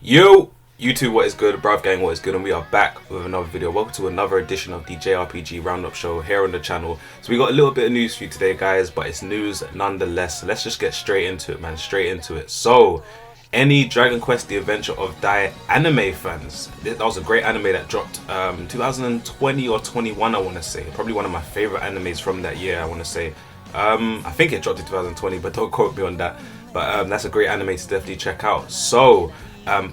Yo, YouTube, what is good? Bruv gang, what is good? And we are back with another video. Welcome to another edition of the JRPG Roundup Show here on the channel. So we got a little bit of news for you today, guys, but it's news nonetheless. Let's just get straight into it, man. Straight into it. So, any Dragon Quest: The Adventure of Dai anime fans? That was a great anime that dropped 2020 or 21, I want to say. Probably one of my favorite animes from that year, I want to say. I think it dropped in 2020, but don't quote me on that. But that's a great anime to definitely check out. So,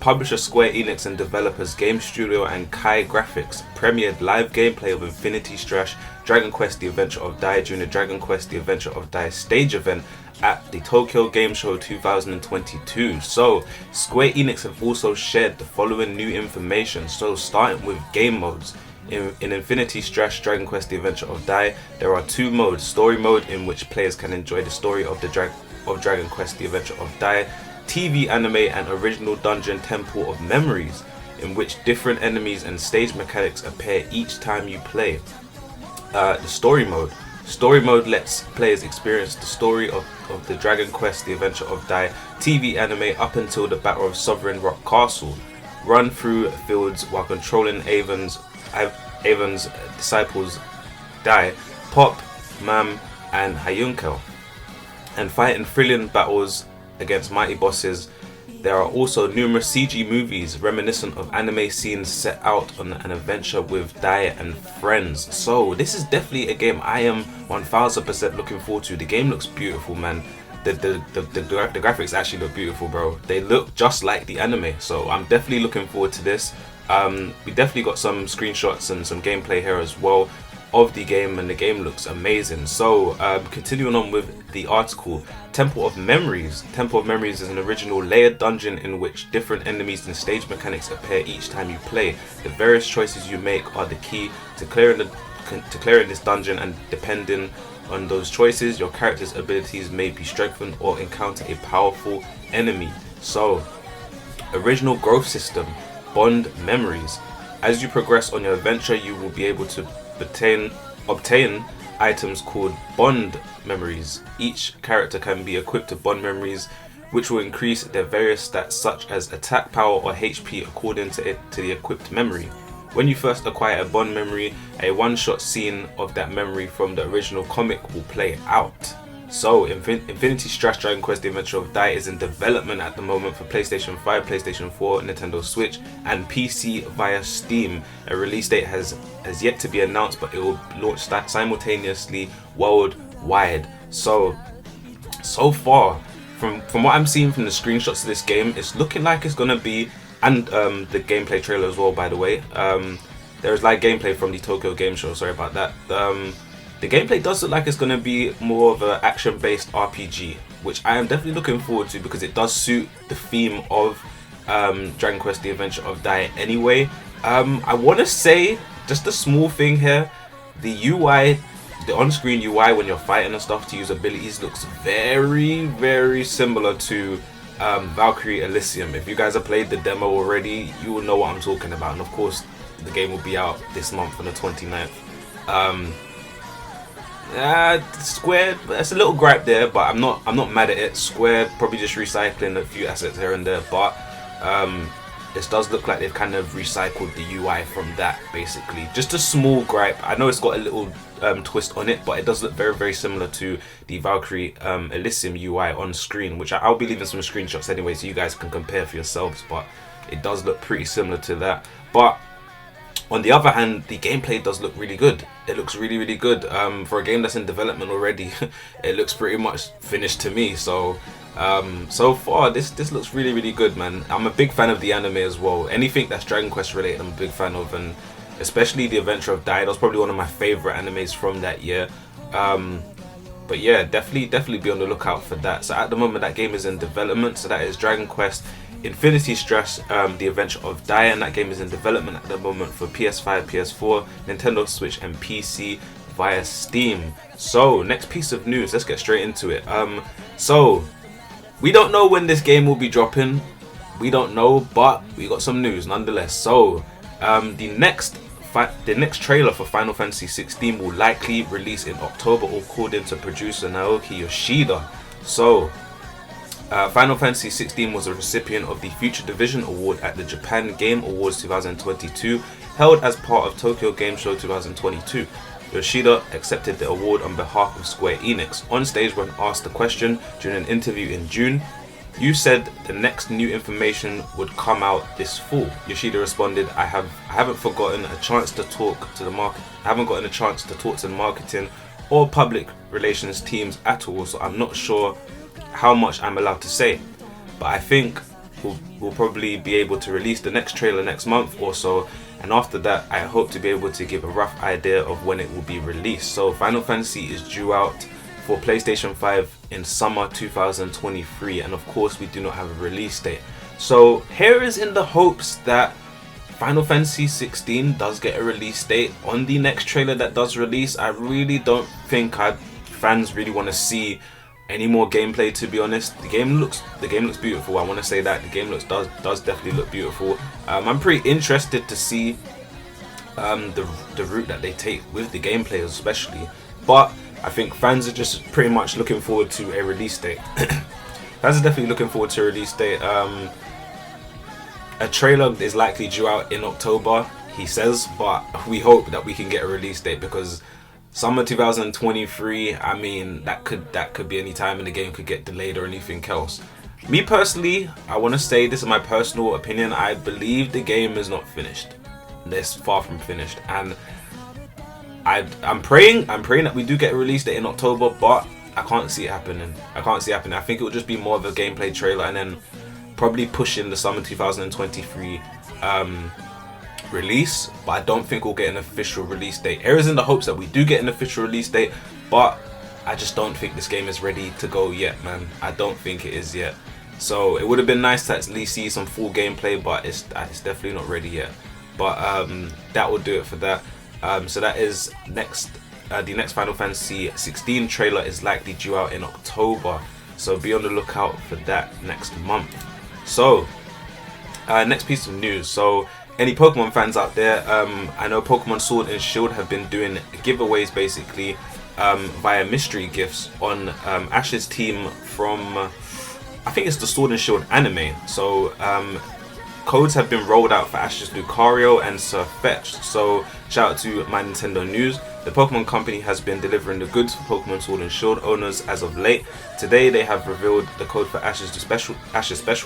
publisher Square Enix and developers Game Studio and Kai Graphics premiered live gameplay of Infinity Strash Dragon Quest: The Adventure of Dai during the Dragon Quest: The Adventure of Dai stage event at the Tokyo Game Show 2022. So, Square Enix have also shared the following new information. So, starting with game modes. In Infinity Strash Dragon Quest: The Adventure of Dai, there are two modes. Story mode, in which players can enjoy the story of Dragon Quest: The Adventure of Dai, TV anime, and original dungeon Temple of Memories, in which different enemies and stage mechanics appear each time you play. The story mode. Story mode lets players experience the story of the Dragon Quest: The Adventure of Dai TV anime up until the Battle of Sovereign Rock Castle. Run through fields while controlling Avon's disciples Dai, Pop, Mam, and Hayunkel, and fight in thrilling battles against mighty bosses. There are also numerous CG movies reminiscent of anime scenes set out on an adventure with Dai and friends. So this is definitely a game I am 1000% looking forward to. The game looks beautiful, man. The graphics actually look beautiful, bro. They look just like the anime, so I'm definitely looking forward to this. We definitely got some screenshots and some gameplay here as well of the game, and the game looks amazing. So continuing on with the article, Temple of Memories. Temple of Memories is an original layered dungeon in which different enemies and stage mechanics appear each time you play. The various choices you make are the key to clearing this dungeon, and depending on those choices, your character's abilities may be strengthened or encounter a powerful enemy. So, original growth system, Bond Memories. As you progress on your adventure, you will be able to obtain items called Bond Memories. Each character can be equipped to Bond Memories, which will increase their various stats such as attack power or HP according to the equipped memory. When you first acquire a Bond Memory, a one-shot scene of that memory from the original comic will play out. So, Infinity Strash Dragon Quest: The Adventure of Dai is in development at the moment for PlayStation 5, PlayStation 4, Nintendo Switch, and PC via Steam. A release date has yet to be announced, but it will launch simultaneously worldwide. So far, from what I'm seeing from the screenshots of this game, it's looking like it's gonna be, and the gameplay trailer as well, by the way. There's like gameplay from the Tokyo Game Show. Sorry about that. The gameplay does look like it's going to be more of an action-based RPG, which I am definitely looking forward to because it does suit the theme of Dragon Quest: The Adventure of Dai anyway. I want to say, just a small thing here, the UI, the on-screen UI when you're fighting and stuff to use abilities looks very, very similar to Valkyrie Elysium. If you guys have played the demo already, you will know what I'm talking about. And of course, the game will be out this month on the 29th. Square, that's a little gripe there, but I'm not mad at it. Square probably just recycling a few assets here and there, but this does look like they've kind of recycled the UI from that, basically. Just a small gripe. I know it's got a little twist on it, but it does look very, very similar to the Valkyrie Elysium UI on screen, which I'll be leaving some screenshots anyway so you guys can compare for yourselves, but it does look pretty similar to that. But on the other hand, the gameplay does look really good. It looks really, really good. For a game that's in development already, it looks pretty much finished to me. So, so far, this looks really, really good, man. I'm a big fan of the anime as well. Anything that's Dragon Quest related, I'm a big fan of, and especially The Adventure of Dai. That was probably one of my favorite animes from that year. But yeah, definitely be on the lookout for that. So at the moment, that game is in development. So that is Dragon Quest Infinity Strash, The Adventure of Dai, and that game is in development at the moment for PS5, PS4, Nintendo Switch, and PC via Steam. So next piece of news, let's get straight into it. So we don't know when this game will be dropping. We don't know, but we got some news nonetheless. So the next trailer for Final Fantasy 16 will likely release in October, according to producer Naoki Yoshida. So Final Fantasy 16 was a recipient of the Future Division Award at the Japan Game Awards 2022, held as part of Tokyo Game Show 2022. Yoshida accepted the award on behalf of Square Enix. On stage, when asked the question during an interview in June, "You said the next new information would come out this fall." Yoshida responded, I haven't gotten a chance to talk to the marketing or public relations teams at all, so I'm not sure how much I'm allowed to say. But I think we'll probably be able to release the next trailer next month or so, and after that I hope to be able to give a rough idea of when it will be released. So Final Fantasy is due out for PlayStation 5 in summer 2023, and of course we do not have a release date. So here is in the hopes that Final Fantasy 16 does get a release date on the next trailer that does release. I really don't think fans really want to see any more gameplay, to be honest. The game looks beautiful. I want to say that the game does definitely look beautiful. I'm pretty interested to see the route that they take with the gameplay, especially. But I think fans are just pretty much looking forward to a release date. Fans are definitely looking forward to a release date. A trailer is likely due out in October, he says, but we hope that we can get a release date, because summer 2023, I mean, that could be any time, and the game could get delayed or anything else. Me personally, I want to say, this is my personal opinion, I believe the game is not finished. It's far from finished, and I'm praying that we do get a release date in October, but I can't see it happening. I think it will just be more of a gameplay trailer, and then probably push in the summer 2023 release, but I don't think we'll get an official release date. Here is in the hopes that we do get an official release date, but I just don't think this game is ready to go yet, man. I don't think it is yet. So it would have been nice to at least see some full gameplay, but it's definitely not ready yet. But that will do it for that. So that is next. The next Final Fantasy 16 trailer is likely due out in October, so be on the lookout for that next month. So next piece of news. So any Pokemon fans out there, I know Pokemon Sword and Shield have been doing giveaways basically via mystery gifts on Ash's team from, I think it's the Sword and Shield anime. So codes have been rolled out for Ash's Lucario and Surfetched. So shout out to My Nintendo News. The Pokemon Company has been delivering the goods for Pokemon Sword and Shield owners as of late. Today they have revealed the code for Ash's Special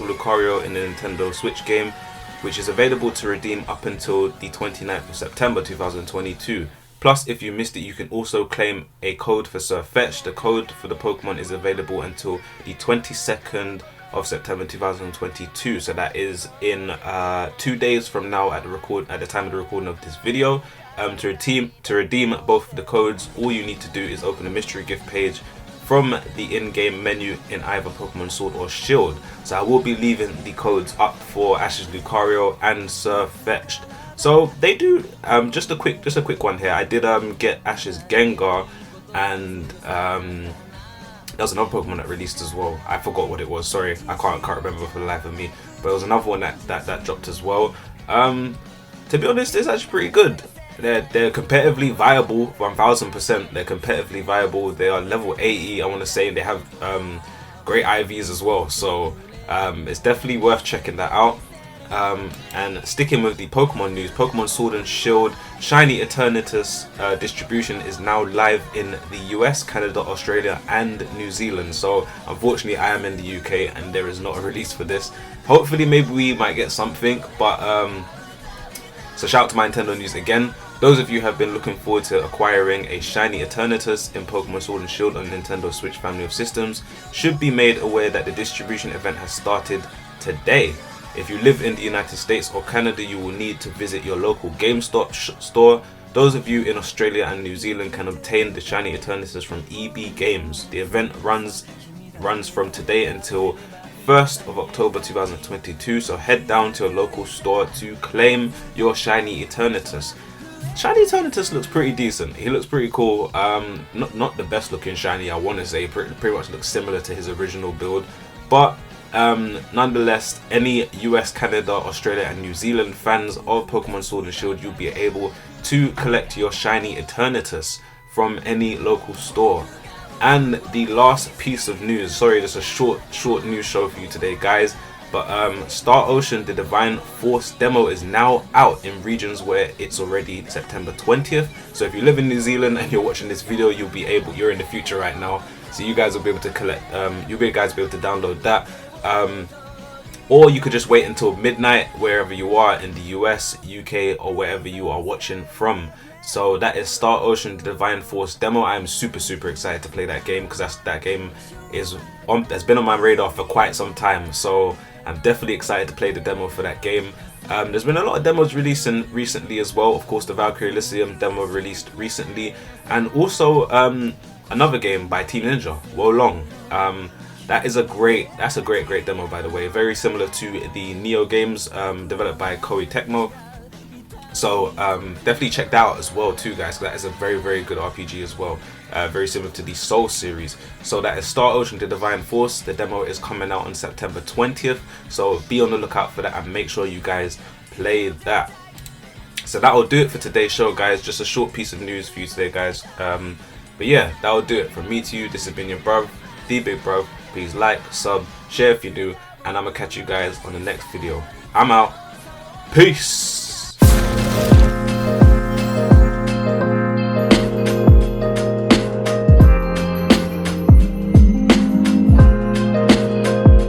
Lucario in the Nintendo Switch game, which is available to redeem up until the 29th of September 2022. Plus, if you missed it, you can also claim a code for Surfetched. The code for the Pokemon is available until the 22nd of September 2022. So that is in 2 days from now at the time of the recording of this video. To redeem both of the codes, all you need to do is open a mystery gift page from the in-game menu in either Pokemon Sword or Shield. So I will be leaving the codes up for Ash's Lucario and Surfetched. So they do just a quick one here. I did get Ash's Gengar, and there was another Pokemon that released as well. I forgot what it was. Sorry, I can't remember for the life of me. But there was another one that dropped as well. To be honest, it's actually pretty good. They're competitively viable, 1000%. They're competitively viable. They are level 80, I want to say. They have great IVs as well. So it's definitely worth checking that out. And sticking with the Pokemon news, Pokemon Sword and Shield Shiny Eternatus distribution is now live in the US, Canada, Australia and New Zealand. So unfortunately I am in the UK and there is not a release for this. Hopefully maybe we might get something, but so shout out to My Nintendo News again. Those of you who have been looking forward to acquiring a Shiny Eternatus in Pokemon Sword and Shield on Nintendo Switch family of systems should be made aware that the distribution event has started today. If you live in the United States or Canada, you will need to visit your local GameStop store. Those of you in Australia and New Zealand can obtain the Shiny Eternatus from EB Games. The event runs from today until 1st of October 2022, so head down to a local store to claim your Shiny Eternatus. Shiny Eternatus looks pretty decent. He looks pretty cool. Not the best looking shiny, I want to say. Pretty much looks similar to his original build, but nonetheless, any US, Canada, Australia and New Zealand fans of Pokemon Sword and Shield, you'll be able to collect your Shiny Eternatus from any local store. And the last piece of news, sorry, just a short news show for you today, guys. But Star Ocean: The Divine Force demo is now out in regions where it's already September 20th. So if you live in New Zealand and you're watching this video, you're in the future right now. So you guys will be able to you'll be able to download that. Or you could just wait until midnight wherever you are in the US, UK, or wherever you are watching from. So that is Star Ocean: The Divine Force demo. I am super excited to play that game because that game has been on my radar for quite some time. So I'm definitely excited to play the demo for that game. There's been a lot of demos releasing recently as well. Of course, the Valkyrie Elysium demo released recently, and also another game by Team Ninja, Wolong. That's a great demo, by the way. Very similar to the Neo games developed by Koei Tecmo. So definitely check that out as well too, guys. That is a very good RPG as well. Very similar to the Soul series. So that is Star Ocean: The Divine Force. The demo is coming out on September 20th. So be on the lookout for that and make sure you guys play that. So that will do it for today's show, guys. Just a short piece of news for you today, guys. But yeah, that will do it from me to you. This has been your bruv, the big bruv. Please like, sub, share if you do, and I'm gonna catch you guys on the next video. I'm out. Peace.